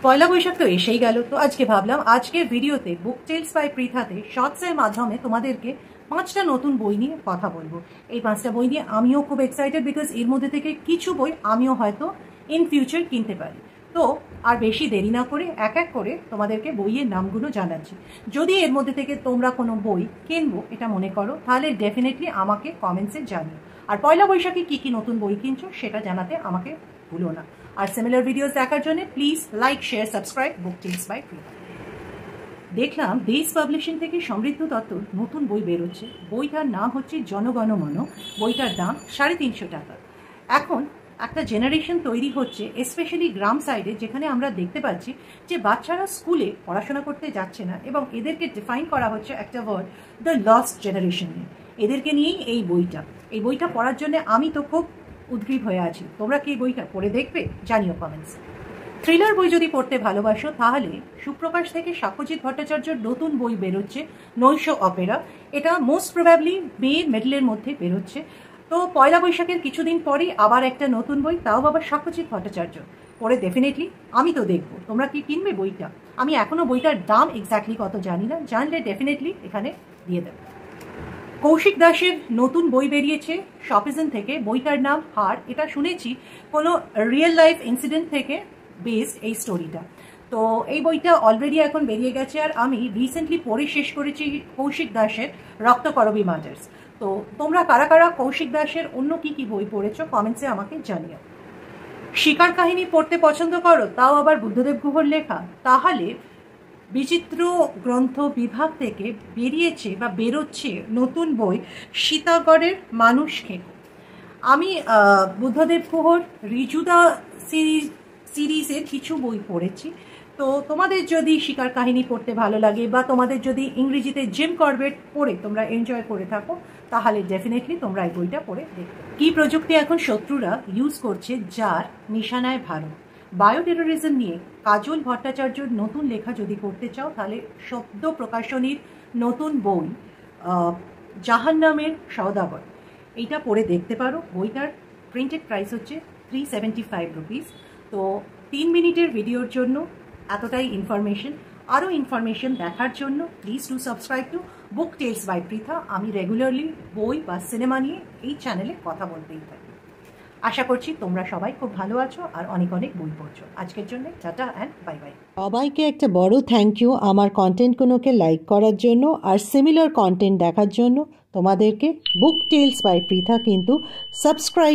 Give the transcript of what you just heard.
পয়লা বৈশাখ তো এসেই গেল, তো আজকে ভাবলাম আজকের ভিডিওতে বুক টেলস বাই পৃথাতে শর্টসের মাধ্যমে তোমাদেরকে 5টা নতুন বই নিয়ে কথা বলবো। এই 5টা বই নিয়ে আমিও খুব এক্সাইটেড, বিকজ এর মধ্যে থেকে কিছু বই আমিও হয়তো ইন ফিউচার কিনতে পারি। তো আর বেশি দেরি না করে এক এক করে তোমাদেরকে বইয়ের নামগুলো জানাচ্ছি। যদি এর মধ্যে থেকে তোমরা কোনো বই কিনবো এটা মনে করো, তাহলে ডেফিনেটলি আমাকে কমেন্টসে জানিও। আর পয়লা বৈশাখে কী কী নতুন বই কিনছো সেটা জানাতে আমাকে ভুলো না। আর সিমিলার ভিডিওস দেখার জন্য please like, share, subscribe book tales by Pritha. দেখলাম দেশ পাবলিশিং থেকে সমৃদ্ধ দত্তর নতুন বই বেরোচ্ছে। বইটার নাম হচ্ছে জনগণমন। বইটার দাম 350 টাকা। এখন একটা জেনারেশন তৈরি হচ্ছে, স্পেশালি গ্রাম সাইডে, যেখানে আমরা দেখতে পাচ্ছি যে বাচ্চারা স্কুলে পড়াশোনা করতে যাচ্ছে না এবং এদেরকে ডিফাইন করা হচ্ছে একটা ওয়ার্ড, দ্য লস্ট জেনারেশন নিয়ে। এদেরকে নিয়েই এই বইটা পড়ার জন্য আমি তো খুব উদ্গ্রীব হয়ে আছি। তোমরা কি এই বইটা পড়ে দেখবে? জানিও কমেন্টস। থ্রিলার বই যদি পড়তে ভালোবাসো তাহলে সুপ্রকাশ থেকে সাক্ষ্যজিৎ ভট্টাচার্যর নতুন বই বেরোচ্ছে, নৈশ অপেরা। এটা মোস্ট প্রবাবলি মে মিডলের মধ্যে বেরোচ্ছে। তো পয়লা বৈশাখের কিছুদিন পরেই আবার একটা নতুন বই, তাও আবার সাক্ষ্যজিৎ ভট্টাচার্য। পড়ে ডেফিনেটলি আমি তো দেখবো। তোমরা কি কিনবে বইটা? আমি এখনো বইটার দাম এক্স্যাক্টলি কত জানি না, জানলে ডেফিনেটলি এখানে দিয়ে দেবো। কৌশিক দাসের নতুন বই বেরিয়েছে শপিজন থেকে। বইটার নাম হার। এটা শুনেছি কোনো রিয়েল লাইফ ইনসিডেন্ট থেকে বেসড এই স্টোরিটা। তো এই বইটা অলরেডি এখন বেরিয়ে গেছে, আর আমি রিসেন্টলি পড়ে শেষ করেছি কৌশিক দাসের রক্তকরবী মার্টার্স। তো তোমরা কারা কারা কৌশিক দাসের অন্য কি কি বই পড়েছো কমেন্টসে আমাকে জানিও। শিকার কাহিনী পড়তে পছন্দ করো, তাও আবার বুদ্ধদেব গুহর লেখা? তাহলে বিচিত্র গ্রন্থ বিভাগ থেকে বেরোচ্ছে নতুন বই সীতাগড়ের মানুষকে। আমি বুদ্ধদেব গুহর রিজুদা সিরিজের কিছু বই পড়েছি। তো তোমাদের যদি শিকার কাহিনী পড়তে ভালো লাগে বা তোমাদের যদি ইংরেজিতে জিম করবেট পড়ে তোমরা এনজয় করে থাকো, তাহলে ডেফিনেটলি তোমরা এই বইটা পড়ে দেখবে। কি প্রযুক্তি এখন শত্রুরা ইউজ করছে যার নিশানায় ভারত? বায়োটেরোরিজম নিয়ে কাজল ভট্টাচার্যর নতুন লেখা যদি করতে চাও তাহলে সদ্য প্রকাশনীর নতুন বই জাহান্নামের সওদাগর, এইটা পড়ে দেখতে পারো। বইটার প্রিন্টেড প্রাইস হচ্ছে 375 রুপিস। তো 3 মিনিটের ভিডিওর জন্য এতটাই ইনফরমেশন। আরও ইনফরমেশন দেখার জন্য please to subscribe to book tales by Pritha. আমি রেগুলারলি বই বা সিনেমা নিয়ে এই চ্যানেলে কথা বলতেই থাকি। আশা করছি তোমরা সবাই খুব ভালো আছো আর অনেক অনেক বই পড়ছো। আজকের জন্য টাটা অ্যান্ড বাই বাই। সবাইকে একটা বড় থ্যাংক ইউ আমার কন্টেন্টগুলোকে লাইক করার জন্য আর সিমিলার কন্টেন্ট দেখার জন্য। তোমাদেরকে বুক টেলস বাই পৃথা কিন্তু সাবস্ক্রাইব